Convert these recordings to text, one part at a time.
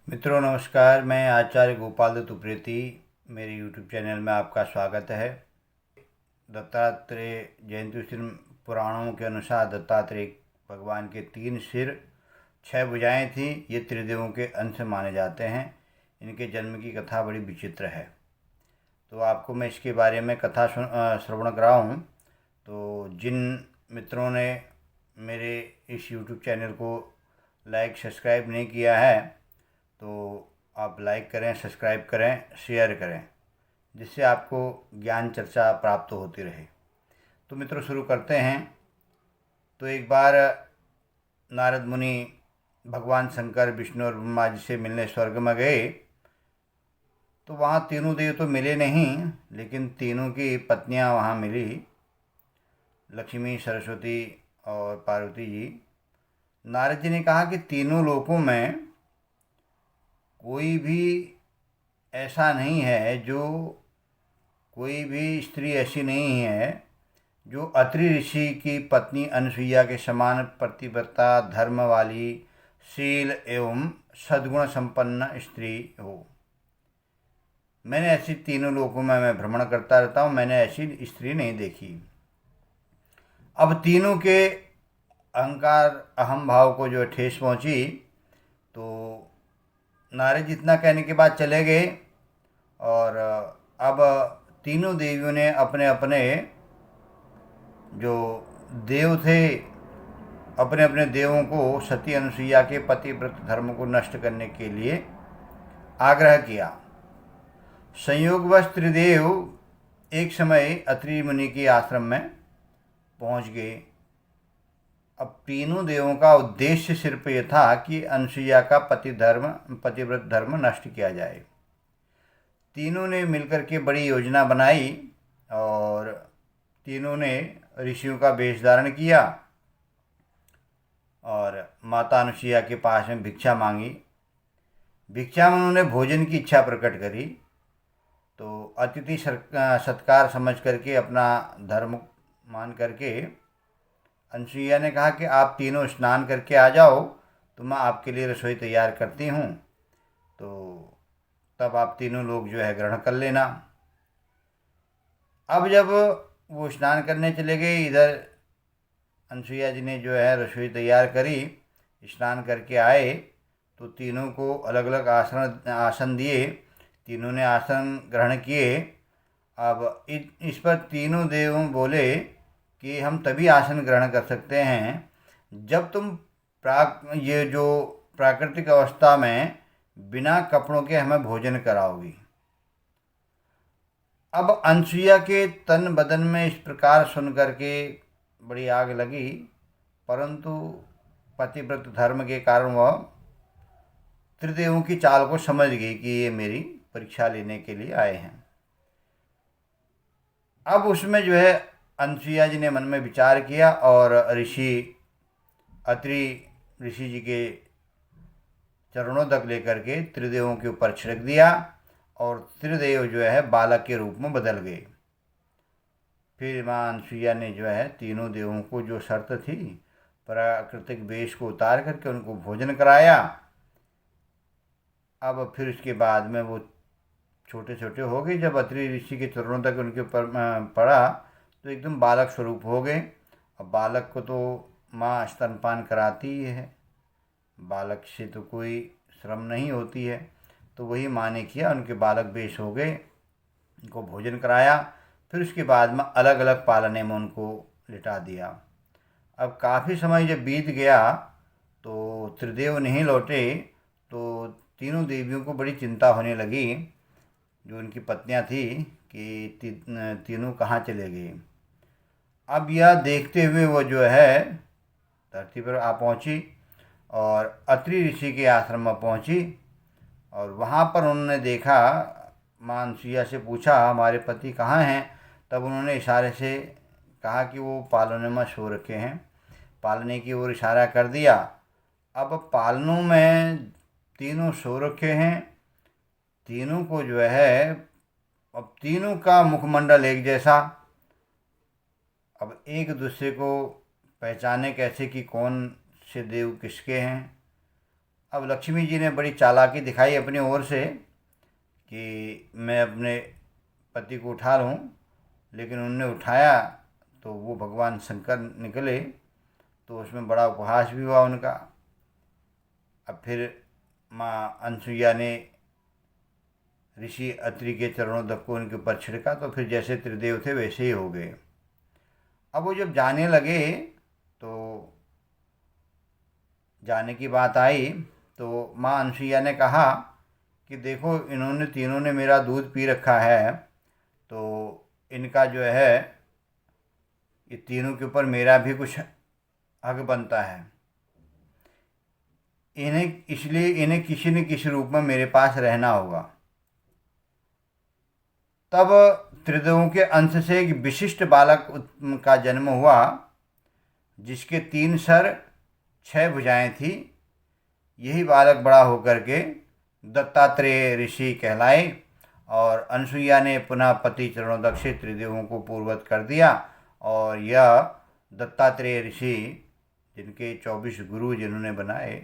मित्रों नमस्कार। मैं आचार्य गोपाल दत्त उप्रेती, मेरे यूट्यूब चैनल में आपका स्वागत है। दत्तात्रेय जयंती पुराणों के अनुसार दत्तात्रेय भगवान के 3 सिर 6 भुजाएं थीं। ये त्रिदेवों के अंश माने जाते हैं। इनके जन्म की कथा बड़ी विचित्र है, तो आपको मैं इसके बारे में कथा श्रवण कराऊँ। तो जिन मित्रों ने मेरे इस यूट्यूब चैनल को लाइक सब्सक्राइब नहीं किया है, तो आप लाइक करें, सब्सक्राइब करें, शेयर करें, जिससे आपको ज्ञान चर्चा प्राप्त होती रहे। तो मित्रों शुरू करते हैं। तो एक बार नारद मुनि भगवान शंकर, विष्णु और ब्रह्मा जी से मिलने स्वर्ग में गए। तो वहाँ तीनों देव तो मिले नहीं, लेकिन तीनों की पत्नियाँ वहाँ मिली, लक्ष्मी, सरस्वती और पार्वती जी। नारद जी ने कहा कि तीनों लोकों में कोई भी ऐसा नहीं है, कोई भी स्त्री ऐसी नहीं है जो अत्रि ऋषि की पत्नी अनसुईया के समान पतिव्रता, धर्म वाली, शील एवं सद्गुण संपन्न स्त्री हो। मैंने ऐसी तीनों लोकों में मैं भ्रमण करता रहता हूँ, मैंने ऐसी स्त्री नहीं देखी। अब तीनों के अहंकार, अहम भाव को जो ठेस पहुँची, तो नारद जी इतना कहने के बाद चले गए। और अब तीनों देवियों ने अपने अपने जो देव थे, अपने अपने देवों को सती अनुसुईया के पतिव्रत धर्म को नष्ट करने के लिए आग्रह किया। संयोगवश त्रिदेव एक समय अत्रि मुनि के आश्रम में पहुंच गए। अब तीनों देवों का उद्देश्य सिर्फ ये था कि अनुसुईया का पतिव्रत धर्म नष्ट किया जाए। तीनों ने मिलकर के बड़ी योजना बनाई और तीनों ने ऋषियों का वेश धारण किया और माता अनुसुईया के पास में भिक्षा मांगी। भिक्षा में उन्होंने भोजन की इच्छा प्रकट करी। तो अतिथि सत्कार समझ करके, अपना धर्म मान करके, अनुसुईया ने कहा कि आप तीनों स्नान करके आ जाओ, तो मैं आपके लिए रसोई तैयार करती हूँ, तो तब आप तीनों लोग जो है ग्रहण कर लेना। अब जब वो स्नान करने चले गए, इधर अनुसुईया जी ने जो है रसोई तैयार करी, स्नान करके आए, तो तीनों को अलग अलग आसन दिए। तीनों ने आसन ग्रहण किए। अब इस पर तीनों देव बोले कि हम तभी आसन ग्रहण कर सकते हैं जब तुम ये जो प्राकृतिक अवस्था में बिना कपड़ों के हमें भोजन कराओगी। अब अनुसुईया के तन बदन में इस प्रकार सुन करके बड़ी आग लगी, परंतु पतिव्रत धर्म के कारण वह त्रिदेवों की चाल को समझ गई कि ये मेरी परीक्षा लेने के लिए आए हैं। अब उसमें जो है अनुसुईया जी ने मन में विचार किया और अत्रि ऋषि जी के चरणों तक लेकर के त्रिदेवों के ऊपर छिड़क दिया और त्रिदेव जो है बालक के रूप में बदल गए। फिर माँ अनुसुईया ने जो है तीनों देवों को जो शर्त थी, प्राकृतिक वेश को उतार करके उनको भोजन कराया। अब फिर उसके बाद में वो छोटे छोटे हो गए। जब अत्रि ऋषि के चरणों तक उनके ऊपर पड़ा, तो एकदम बालक स्वरूप हो गए। अब बालक को तो माँ स्तनपान कराती ही है, बालक से तो कोई श्रम नहीं होती है। तो वही माँ ने किया, उनके बालक बेश हो गए, उनको भोजन कराया। फिर उसके बाद में अलग अलग पालने में उनको लिटा दिया। अब काफ़ी समय जब बीत गया तो त्रिदेव नहीं लौटे, तो तीनों देवियों को बड़ी चिंता होने लगी, जो उनकी पत्नियां थी, कि तीनों कहाँ चले गए। अब यह देखते हुए वो जो है धरती पर आ पहुँची और अत्रि ऋषि के आश्रम में पहुँची। और वहाँ पर उन्होंने देखा, माँ अनुसुईया से पूछा हमारे पति कहाँ हैं। तब उन्होंने इशारे से कहा कि वो पालने में सो रखे हैं। पालने की ओर इशारा कर दिया। अब पालनों में तीनों सो रखे हैं। तीनों को जो है, अब तीनों का मुखमंडल एक जैसा। अब एक दूसरे को पहचाने कैसे कि कौन से देव किसके हैं। अब लक्ष्मी जी ने बड़ी चालाकी दिखाई अपनी ओर से कि मैं अपने पति को उठा लूँ, लेकिन उन्होंने उठाया तो वो भगवान शंकर निकले, तो उसमें बड़ा उपहास भी हुआ उनका। अब फिर माँ अनसुईया ने ऋषि अत्रि के चरणों तक को उनके ऊपर छिड़का, तो फिर जैसे त्रिदेव थे वैसे ही हो गए। अब वो जब जाने लगे तो जाने की बात आई तो माँ अनसुईया ने कहा कि देखो, इन्होंने तीनों ने मेरा दूध पी रखा है, तो इनका जो है, ये तीनों के ऊपर मेरा भी कुछ हक बनता है। इसलिए इन्हें किसी न किसी रूप में मेरे पास रहना होगा। तब त्रिदेवों के अंश से एक विशिष्ट बालक का जन्म हुआ, जिसके 3 सर 6 भुजाएं थी। यही बालक बड़ा होकर के दत्तात्रेय ऋषि कहलाए, और अनसुईया ने पुनः पति चरणों तक से त्रिदेवों को पूर्वत कर दिया। और यह दत्तात्रेय ऋषि, जिनके 24 गुरु जिन्होंने बनाए,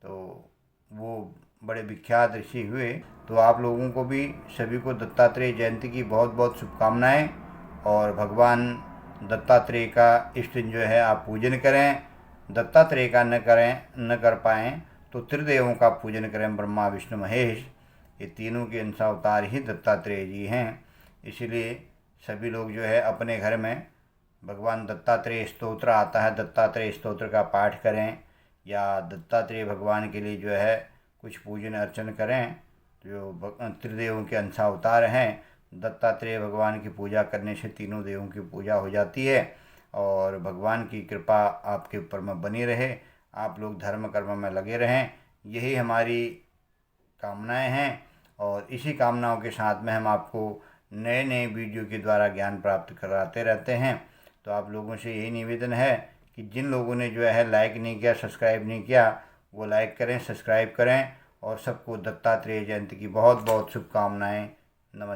तो वो बड़े विख्यात ऋषि हुए। तो आप लोगों को भी, सभी को दत्तात्रेय जयंती की बहुत बहुत शुभकामनाएं। और भगवान दत्तात्रेय का इस दिन जो है आप पूजन करें। दत्तात्रेय का न कर पाएँ तो त्रिदेवों का पूजन करें, ब्रह्मा विष्णु महेश। ये तीनों के अंशावतार ही दत्तात्रेय जी हैं। इसीलिए सभी लोग जो है अपने घर में भगवान दत्तात्रेय स्तोत्र आता है, दत्तात्रेय स्तोत्र का पाठ करें, या दत्तात्रेय भगवान के लिए जो है कुछ पूजन अर्चन करें। जो त्रिदेवों के अंशावतार हैं, दत्तात्रेय भगवान की पूजा करने से तीनों देवों की पूजा हो जाती है, और भगवान की कृपा आपके ऊपर में बनी रहे। आप लोग धर्म कर्म में लगे रहें, यही हमारी कामनाएं हैं। और इसी कामनाओं के साथ में हम आपको नए नए वीडियो के द्वारा ज्ञान प्राप्त कराते रहते हैं। तो आप लोगों से यही निवेदन है कि जिन लोगों ने जो है लाइक नहीं किया, सब्सक्राइब नहीं किया, वो लाइक करें, सब्सक्राइब करें। और सबको दत्तात्रेय जयंती की बहुत बहुत शुभकामनाएं। नमस्कार।